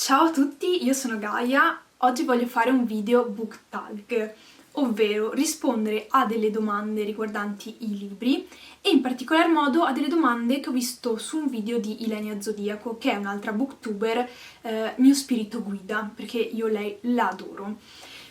Ciao a tutti, io sono Gaia. Oggi voglio fare un video book tag, ovvero rispondere a delle domande riguardanti i libri e in particolar modo a delle domande che ho visto su un video di Ilenia Zodiaco, che è un'altra booktuber, mio spirito guida, perché io lei la adoro.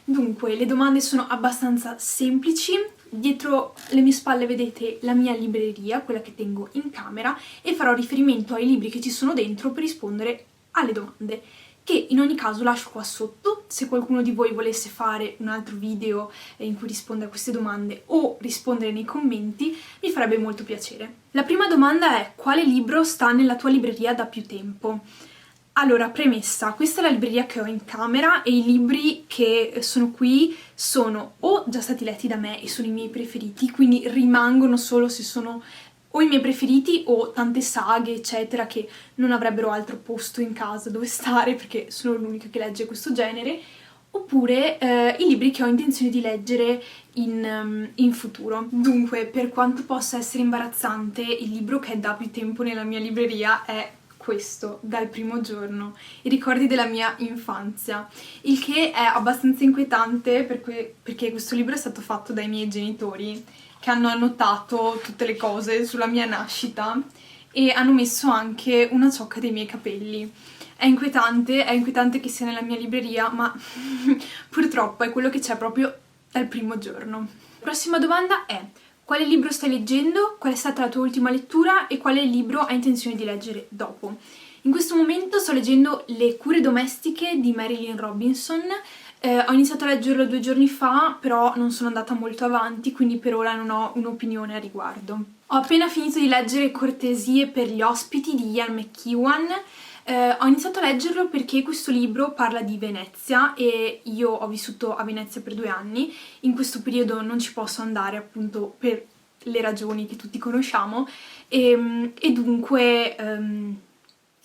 Dunque, le domande sono abbastanza semplici. Dietro le mie spalle vedete la mia libreria, quella che tengo in camera, e farò riferimento ai libri che ci sono dentro per rispondere alle domande, che in ogni caso lascio qua sotto. Se qualcuno di voi volesse fare un altro video in cui risponde a queste domande o rispondere nei commenti, mi farebbe molto piacere. La prima domanda è: quale libro sta nella tua libreria da più tempo? Allora, premessa, questa è la libreria che ho in camera e i libri che sono qui sono o già stati letti da me e sono i miei preferiti, quindi rimangono solo se sono o i miei preferiti o tante saghe, eccetera, che non avrebbero altro posto in casa dove stare perché sono l'unica che legge questo genere, oppure i libri che ho intenzione di leggere in futuro. Dunque, per quanto possa essere imbarazzante, il libro che è da più tempo nella mia libreria è questo, Dal primo giorno, i ricordi della mia infanzia, il che è abbastanza inquietante perché questo libro è stato fatto dai miei genitori, che hanno annotato tutte le cose sulla mia nascita e hanno messo anche una ciocca dei miei capelli. È inquietante che sia nella mia libreria, ma purtroppo è quello che c'è proprio dal primo giorno. Prossima domanda è: quale libro stai leggendo? Qual è stata la tua ultima lettura? E quale libro hai intenzione di leggere dopo? In questo momento sto leggendo Le cure domestiche di Marilynne Robinson. Ho iniziato a leggerlo 2 giorni fa, però non sono andata molto avanti, quindi per ora non ho un'opinione a riguardo. Ho appena finito di leggere Cortesie per gli ospiti di Ian McEwan. Ho iniziato a leggerlo perché questo libro parla di Venezia e io ho vissuto a Venezia per 2 anni. In questo periodo non ci posso andare, appunto, per le ragioni che tutti conosciamo e dunque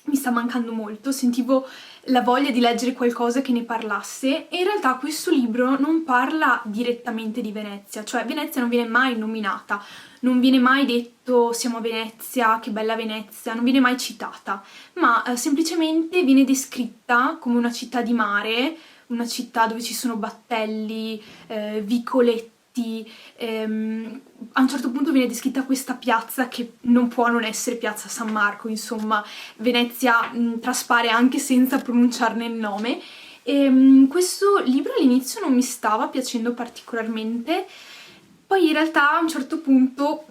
mi sta mancando molto. Sentivo la voglia di leggere qualcosa che ne parlasse e in realtà questo libro non parla direttamente di Venezia, cioè Venezia non viene mai nominata, non viene mai detto siamo a Venezia, che bella Venezia, non viene mai citata, ma semplicemente viene descritta come una città di mare, una città dove ci sono battelli, vicoletti. A un certo punto viene descritta questa piazza che non può non essere piazza San Marco, insomma Venezia traspare anche senza pronunciarne il nome. Questo libro all'inizio non mi stava piacendo particolarmente, poi in realtà a un certo punto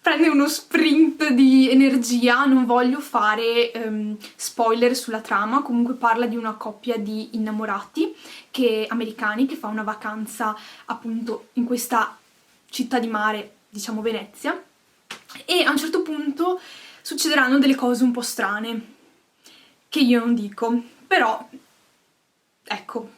prende uno sprint di energia. Non voglio fare spoiler sulla trama, comunque parla di una coppia di innamorati americani che fa una vacanza appunto in questa città di mare, diciamo Venezia, e a un certo punto succederanno delle cose un po' strane che io non dico, però ecco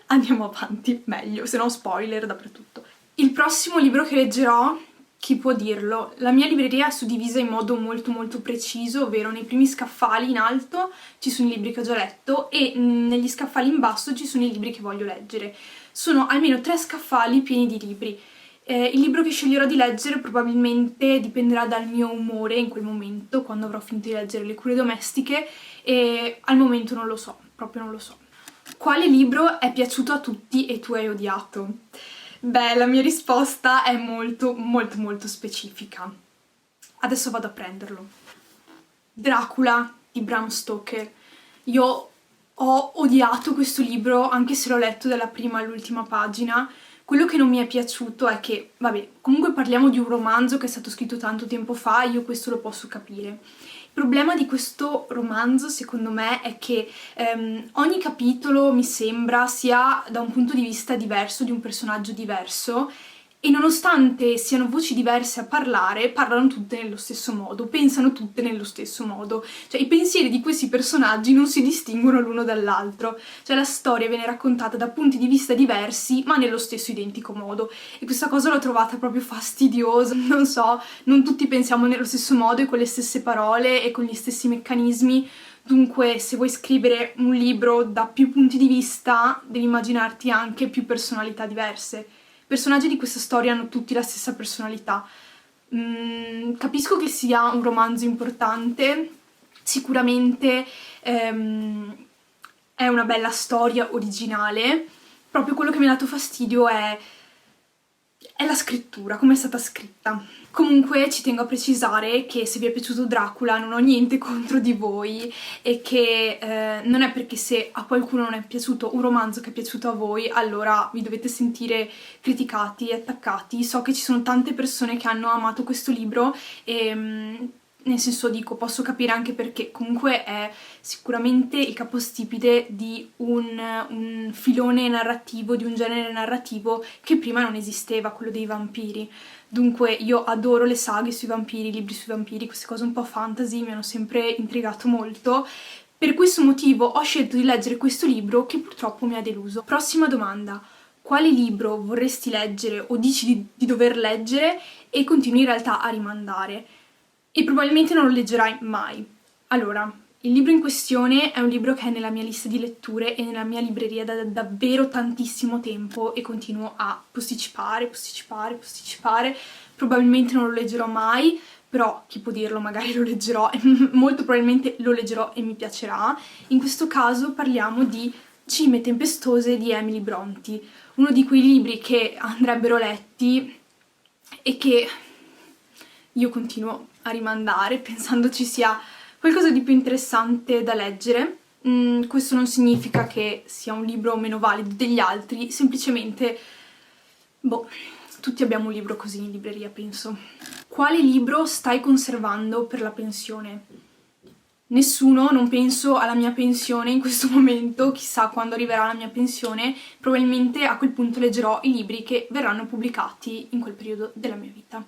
andiamo avanti, meglio, se no spoiler dappertutto. Il prossimo libro che leggerò, chi può dirlo? La mia libreria è suddivisa in modo molto preciso, ovvero nei primi scaffali in alto ci sono i libri che ho già letto e negli scaffali in basso ci sono i libri che voglio leggere. Sono almeno 3 scaffali pieni di libri. Il libro che sceglierò di leggere probabilmente dipenderà dal mio umore in quel momento, quando avrò finito di leggere Le cure domestiche, e al momento non lo so, proprio non lo so. Quale libro è piaciuto a tutti e tu hai odiato? Beh, la mia risposta è molto specifica. Adesso vado a prenderlo. Dracula di Bram Stoker. Io ho odiato questo libro, anche se l'ho letto dalla prima all'ultima pagina. Quello che non mi è piaciuto è che, vabbè, comunque parliamo di un romanzo che è stato scritto tanto tempo fa, io questo lo posso capire. Il problema di questo romanzo, secondo me, è che ogni capitolo mi sembra sia da un punto di vista diverso, di un personaggio diverso, e nonostante siano voci diverse a parlare, parlano tutte nello stesso modo, pensano tutte nello stesso modo. Cioè i pensieri di questi personaggi non si distinguono l'uno dall'altro, cioè la storia viene raccontata da punti di vista diversi ma nello stesso identico modo, e questa cosa l'ho trovata proprio fastidiosa. Non so, non tutti pensiamo nello stesso modo e con le stesse parole e con gli stessi meccanismi. Dunque, se vuoi scrivere un libro da più punti di vista, devi immaginarti anche più personalità diverse. I personaggi di questa storia hanno tutti la stessa personalità. Capisco che sia un romanzo importante, Sicuramente è una bella storia originale, proprio quello che mi ha dato fastidio è la scrittura, come è stata scritta. Comunque ci tengo a precisare che se vi è piaciuto Dracula non ho niente contro di voi e che non è perché se a qualcuno non è piaciuto un romanzo che è piaciuto a voi allora vi dovete sentire criticati e attaccati. So che ci sono tante persone che hanno amato questo libro e nel senso dico, posso capire anche perché comunque è sicuramente il capostipite di un filone narrativo, di un genere narrativo che prima non esisteva, quello dei vampiri. Dunque io adoro le saghe sui vampiri, i libri sui vampiri, queste cose un po' fantasy mi hanno sempre intrigato molto. Per questo motivo ho scelto di leggere questo libro che purtroppo mi ha deluso. Prossima domanda. Quale libro vorresti leggere o dici di dover leggere e continui in realtà a rimandare? E probabilmente non lo leggerai mai. Allora, il libro in questione è un libro che è nella mia lista di letture e nella mia libreria da davvero tantissimo tempo e continuo a posticipare. Probabilmente non lo leggerò mai, però chi può dirlo, magari lo leggerò e molto probabilmente lo leggerò e mi piacerà. In questo caso parliamo di Cime tempestose di Emily Brontë, uno di quei libri che andrebbero letti e che io continuo a rimandare pensando ci sia qualcosa di più interessante da leggere. Questo non significa che sia un libro meno valido degli altri, semplicemente, tutti abbiamo un libro così in libreria, penso. Quale libro stai conservando per la pensione? Nessuno, non penso alla mia pensione in questo momento, chissà quando arriverà la mia pensione, probabilmente a quel punto leggerò i libri che verranno pubblicati in quel periodo della mia vita.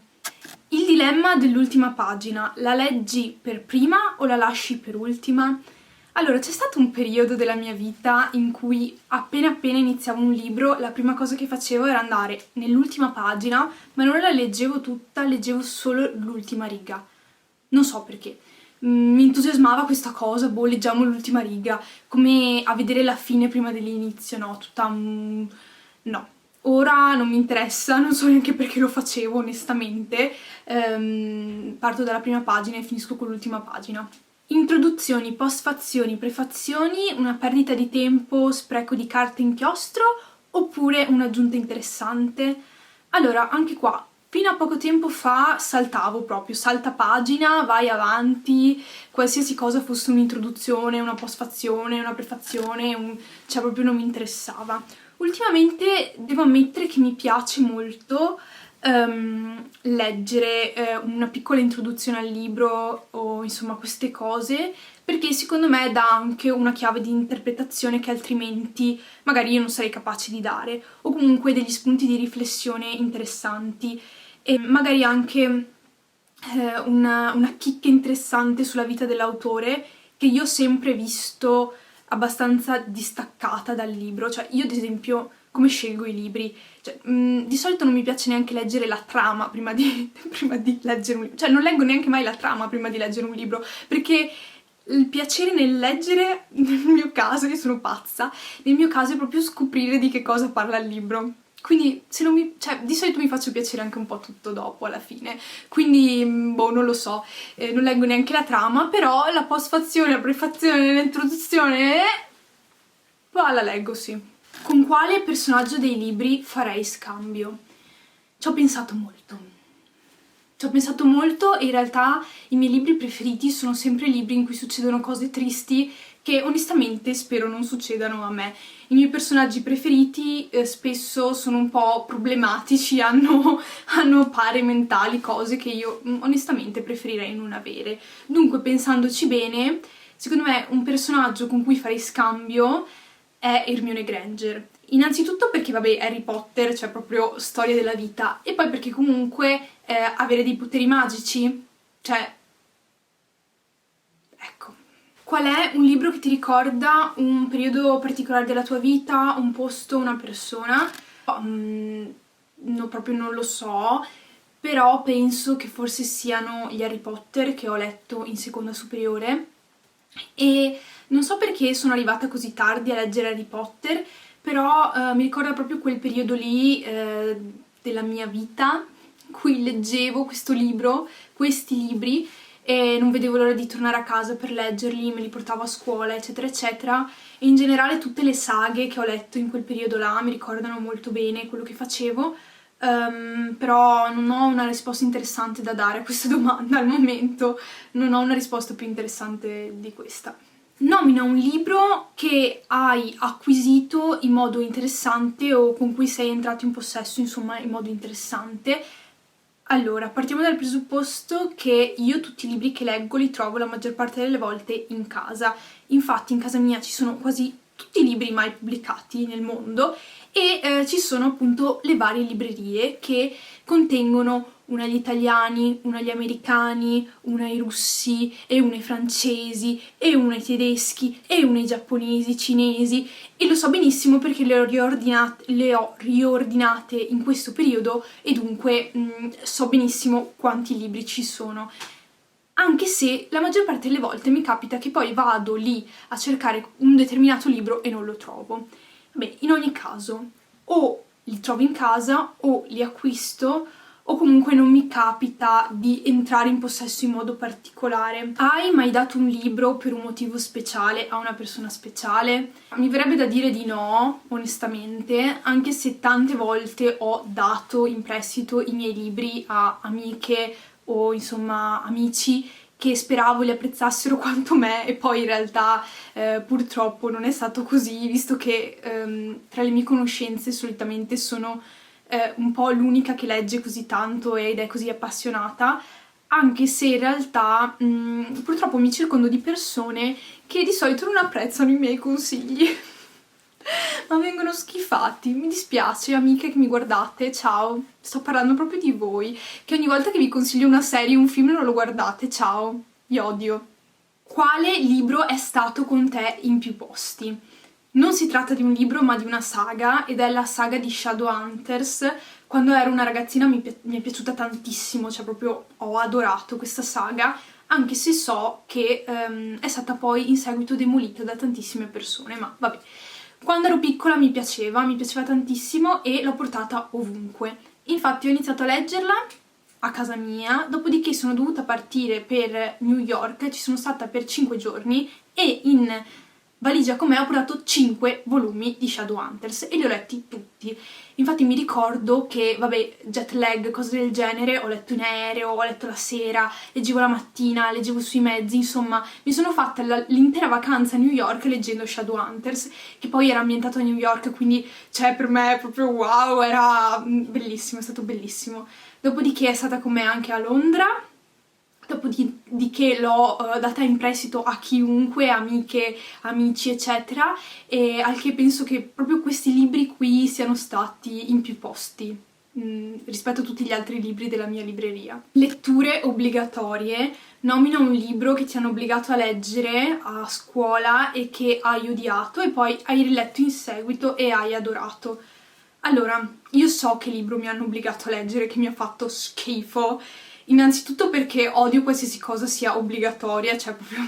Il dilemma dell'ultima pagina, la leggi per prima o la lasci per ultima? Allora, c'è stato un periodo della mia vita in cui appena iniziavo un libro, la prima cosa che facevo era andare nell'ultima pagina, ma non la leggevo tutta, leggevo solo l'ultima riga. Non so perché. Mi entusiasmava questa cosa, leggiamo l'ultima riga, come a vedere la fine prima dell'inizio, no? No. Ora non mi interessa, non so neanche perché lo facevo onestamente, parto dalla prima pagina e finisco con l'ultima pagina. Introduzioni, postfazioni, prefazioni, una perdita di tempo, spreco di carta e inchiostro oppure un'aggiunta interessante? Allora, anche qua, fino a poco tempo fa saltavo proprio, salta pagina, vai avanti, qualsiasi cosa fosse un'introduzione, una postfazione, una prefazione, cioè proprio non mi interessava. Ultimamente devo ammettere che mi piace molto leggere una piccola introduzione al libro o insomma queste cose, perché secondo me dà anche una chiave di interpretazione che altrimenti magari io non sarei capace di dare, o comunque degli spunti di riflessione interessanti e magari anche una chicca interessante sulla vita dell'autore che io ho sempre visto abbastanza distaccata dal libro. Cioè io ad esempio come scelgo i libri? Cioè, di solito non mi piace neanche leggere la trama prima di leggere un libro, cioè non leggo neanche mai la trama prima di leggere un libro, perché il piacere nel leggere, nel mio caso, io sono pazza, nel mio caso è proprio scoprire di che cosa parla il libro. Quindi se non mi, cioè, di solito mi faccio piacere anche un po' tutto dopo alla fine, quindi non lo so, non leggo neanche la trama, però la postfazione, la prefazione, l'introduzione, la leggo, sì. Con quale personaggio dei libri farei scambio? Ci ho pensato molto. E in realtà i miei libri preferiti sono sempre libri in cui succedono cose tristi che onestamente spero non succedano a me. I miei personaggi preferiti spesso sono un po' problematici, hanno pare mentali, cose che io onestamente preferirei non avere. Dunque, pensandoci bene, secondo me un personaggio con cui farei scambio è Hermione Granger. Innanzitutto perché, vabbè, Harry Potter, cioè proprio storia della vita, e poi perché comunque avere dei poteri magici, cioè, ecco. Qual è un libro che ti ricorda un periodo particolare della tua vita, un posto, una persona? No, proprio non lo so, però penso che forse siano gli Harry Potter che ho letto in seconda superiore e non so perché sono arrivata così tardi a leggere Harry Potter, però mi ricorda proprio quel periodo lì della mia vita in cui leggevo questi libri e non vedevo l'ora di tornare a casa per leggerli, me li portavo a scuola, eccetera, eccetera. E in generale tutte le saghe che ho letto in quel periodo là mi ricordano molto bene quello che facevo, però non ho una risposta interessante da dare a questa domanda al momento, non ho una risposta più interessante di questa. Nomina un libro che hai acquisito in modo interessante o con cui sei entrato in possesso, insomma, in modo interessante. Allora, partiamo dal presupposto che io tutti i libri che leggo li trovo la maggior parte delle volte in casa. Infatti in casa mia ci sono quasi tutti i libri mai pubblicati nel mondo e ci sono appunto le varie librerie che contengono una agli italiani, una agli americani, una ai russi e una ai francesi e una ai tedeschi e una ai giapponesi, cinesi, e lo so benissimo perché le ho riordinate in questo periodo e dunque so benissimo quanti libri ci sono. Anche se la maggior parte delle volte mi capita che poi vado lì a cercare un determinato libro e non lo trovo. Beh, in ogni caso, o li trovo in casa o li acquisto o comunque non mi capita di entrare in possesso in modo particolare. Hai mai dato un libro per un motivo speciale a una persona speciale? Mi verrebbe da dire di no, onestamente, anche se tante volte ho dato in prestito i miei libri a amiche o insomma amici che speravo li apprezzassero quanto me, e poi in realtà purtroppo non è stato così, visto che tra le mie conoscenze solitamente sono un po' l'unica che legge così tanto ed è così appassionata, anche se in realtà purtroppo mi circondo di persone che di solito non apprezzano i miei consigli. Ma vengono schifati, mi dispiace amiche che mi guardate, ciao, sto parlando proprio di voi, che ogni volta che vi consiglio una serie, un film non lo guardate, ciao, vi odio. Quale libro è stato con te in più posti? Non si tratta di un libro ma di una saga, ed è la saga di Shadowhunters. Quando ero una ragazzina mi è piaciuta tantissimo, cioè proprio ho adorato questa saga, anche se so che è stata poi in seguito demolita da tantissime persone, ma vabbè. Quando ero piccola mi piaceva tantissimo e l'ho portata ovunque. Infatti ho iniziato a leggerla a casa mia, dopodiché sono dovuta partire per New York, ci sono stata per 5 giorni e in valigia con me ho portato 5 volumi di Shadowhunters e li ho letti tutti. Infatti mi ricordo che, vabbè, jet lag, cose del genere, ho letto in aereo, ho letto la sera, leggevo la mattina, leggevo sui mezzi, insomma, mi sono fatta l'intera vacanza a New York leggendo Shadowhunters, che poi era ambientato a New York, quindi, cioè, per me proprio wow, era bellissimo, è stato bellissimo. Dopodiché è stata con me anche a Londra, dopodiché l'ho data in prestito a chiunque, amiche, amici, eccetera, e al che penso che proprio questi libri qui siano stati in più posti rispetto a tutti gli altri libri della mia libreria. Letture obbligatorie. Nomina un libro che ti hanno obbligato a leggere a scuola e che hai odiato e poi hai riletto in seguito e hai adorato. Allora, io so che libro mi hanno obbligato a leggere che mi ha fatto schifo. Innanzitutto perché odio qualsiasi cosa sia obbligatoria, cioè proprio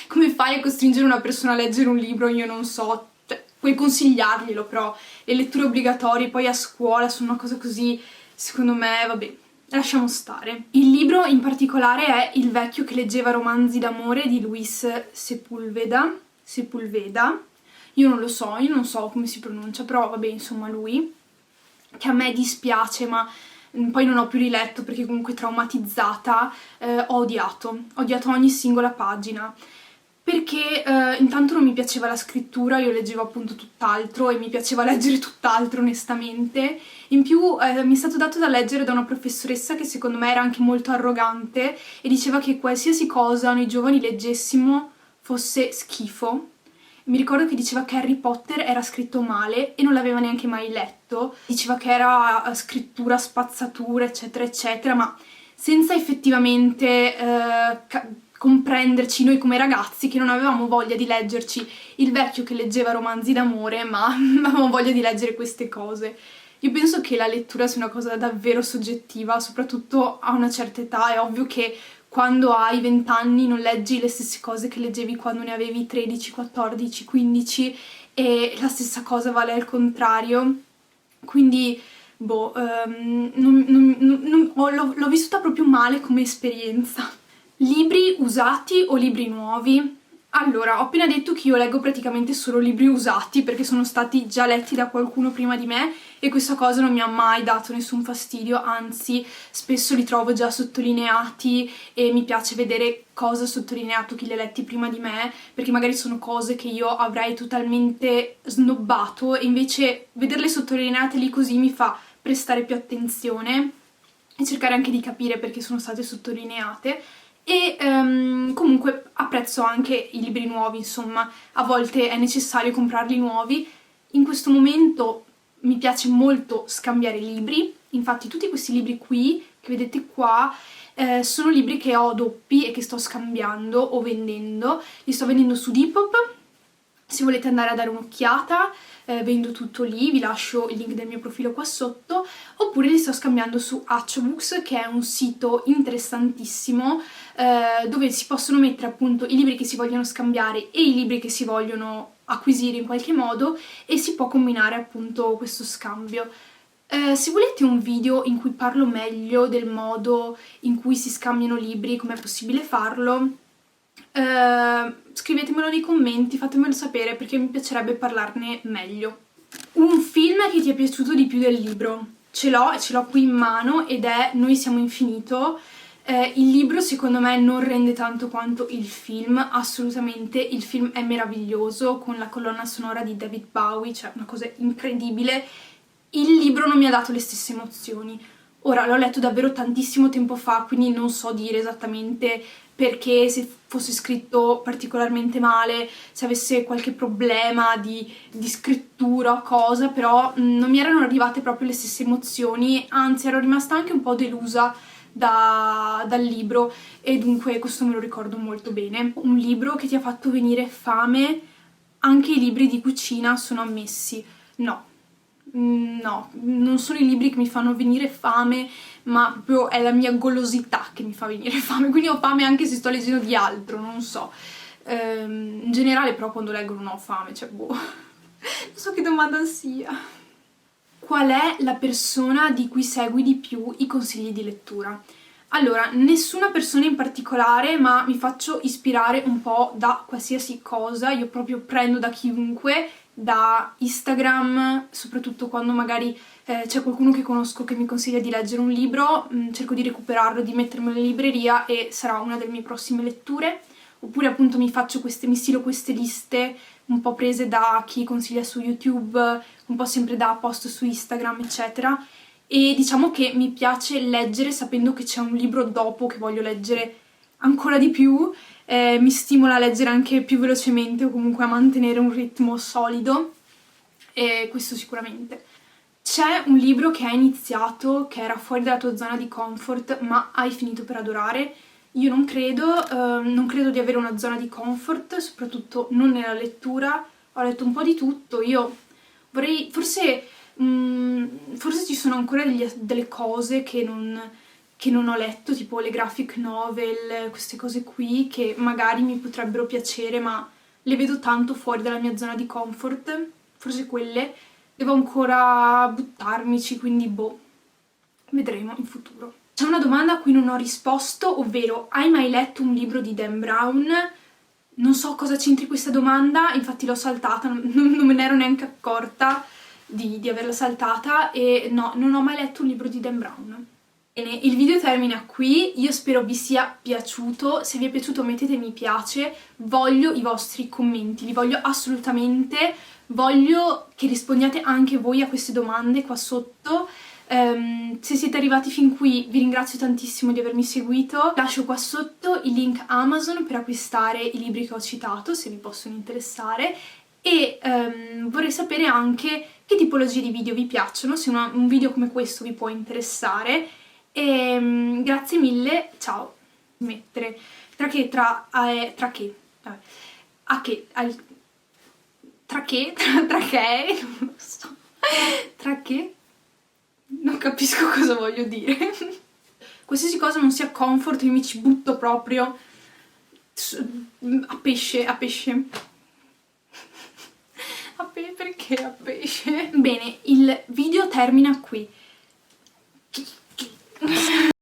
come fai a costringere una persona a leggere un libro, io non so, cioè, puoi consigliarglielo, però le letture obbligatorie poi a scuola sono una cosa così, secondo me, vabbè, lasciamo stare. Il libro in particolare è Il vecchio che leggeva romanzi d'amore di Luis Sepulveda, io non so come si pronuncia, però vabbè, insomma lui, che a me dispiace, ma poi non ho più riletto perché comunque traumatizzata, ho odiato ogni singola pagina, perché intanto non mi piaceva la scrittura, io leggevo appunto tutt'altro e mi piaceva leggere tutt'altro onestamente, in più mi è stato dato da leggere da una professoressa che secondo me era anche molto arrogante e diceva che qualsiasi cosa noi giovani leggessimo fosse schifo. Mi ricordo che diceva che Harry Potter era scritto male e non l'aveva neanche mai letto, diceva che era scrittura spazzatura eccetera eccetera, ma senza effettivamente comprenderci noi come ragazzi che non avevamo voglia di leggerci il vecchio che leggeva romanzi d'amore, ma avevamo voglia di leggere queste cose. Io penso che la lettura sia una cosa davvero soggettiva, soprattutto a una certa età. È ovvio che quando hai 20 anni non leggi le stesse cose che leggevi quando ne avevi 13, 14, 15 e la stessa cosa vale al contrario. Quindi, boh, l'ho vissuta proprio male come esperienza. Libri usati o libri nuovi? Allora, ho appena detto che io leggo praticamente solo libri usati perché sono stati già letti da qualcuno prima di me e questa cosa non mi ha mai dato nessun fastidio, anzi spesso li trovo già sottolineati e mi piace vedere cosa ha sottolineato chi li ha letti prima di me, perché magari sono cose che io avrei totalmente snobbato e invece vederle sottolineate lì così mi fa prestare più attenzione e cercare anche di capire perché sono state sottolineate. E comunque apprezzo anche i libri nuovi, insomma, a volte è necessario comprarli nuovi. In questo momento mi piace molto scambiare libri, infatti tutti questi libri qui, che vedete qua, sono libri che ho doppi e che sto scambiando o vendendo. Li sto vendendo su Depop, se volete andare a dare un'occhiata, vendo tutto lì, vi lascio il link del mio profilo qua sotto, oppure li sto scambiando su Hatchbooks, che è un sito interessantissimo dove si possono mettere appunto i libri che si vogliono scambiare e i libri che si vogliono acquisire in qualche modo e si può combinare appunto questo scambio. Se volete un video in cui parlo meglio del modo in cui si scambiano libri, com'è possibile farlo, scrivetemelo nei commenti, fatemelo sapere perché mi piacerebbe parlarne meglio. Un film che ti è piaciuto di più del libro? Ce l'ho e ce l'ho qui in mano ed è Noi siamo infinito. Il libro secondo me non rende tanto quanto il film, assolutamente. Il film è meraviglioso con la colonna sonora di David Bowie, cioè una cosa incredibile. Il libro non mi ha dato le stesse emozioni. Ora, l'ho letto davvero tantissimo tempo fa, quindi non so dire esattamente perché, se fosse scritto particolarmente male, se avesse qualche problema di scrittura o cosa, però non mi erano arrivate proprio le stesse emozioni, anzi ero rimasta anche un po' delusa dal libro e dunque questo me lo ricordo molto bene. Un libro che ti ha fatto venire fame? Anche i libri di cucina sono ammessi? No. No, non sono i libri che mi fanno venire fame, ma proprio è la mia golosità che mi fa venire fame, quindi ho fame anche se sto leggendo di altro, non so. In generale però quando leggo non ho fame, cioè boh, non so che domanda sia. Qual è la persona di cui segui di più i consigli di lettura? Allora, nessuna persona in particolare, ma mi faccio ispirare un po' da qualsiasi cosa, io proprio prendo da chiunque, da Instagram, soprattutto quando magari c'è qualcuno che conosco che mi consiglia di leggere un libro, cerco di recuperarlo, di mettermelo in libreria e sarà una delle mie prossime letture. Oppure appunto mi stilo queste liste un po' prese da chi consiglia su YouTube, un po' sempre da post su Instagram, eccetera. E diciamo che mi piace leggere sapendo che c'è un libro dopo che voglio leggere ancora di più, mi stimola a leggere anche più velocemente o comunque a mantenere un ritmo solido, e questo sicuramente. C'è un libro che hai iniziato, che era fuori dalla tua zona di comfort, ma hai finito per adorare? Io non credo di avere una zona di comfort, soprattutto non nella lettura. Ho letto un po' di tutto, io vorrei, forse ci sono ancora delle cose che non ho letto, tipo le graphic novel, queste cose qui, che magari mi potrebbero piacere, ma le vedo tanto fuori dalla mia zona di comfort, forse quelle. Devo ancora buttarmici, quindi boh, vedremo in futuro. C'è una domanda a cui non ho risposto, ovvero hai mai letto un libro di Dan Brown? Non so cosa c'entri questa domanda, infatti l'ho saltata, non me ne ero neanche accorta di averla saltata e no, non ho mai letto un libro di Dan Brown. Bene, il video termina qui, io spero vi sia piaciuto, se vi è piaciuto mettete mi piace, voglio i vostri commenti, li voglio assolutamente, voglio che rispondiate anche voi a queste domande qua sotto. Se siete arrivati fin qui vi ringrazio tantissimo di avermi seguito, lascio qua sotto il link Amazon per acquistare i libri che ho citato se vi possono interessare e vorrei sapere anche che tipologie di video vi piacciono, se un video come questo vi può interessare e grazie mille, ciao. Mettere tra che non lo so, tra che non capisco cosa voglio dire. Qualsiasi cosa non sia comfort, io mi ci butto proprio a pesce. Perché a pesce? Bene, il video termina qui.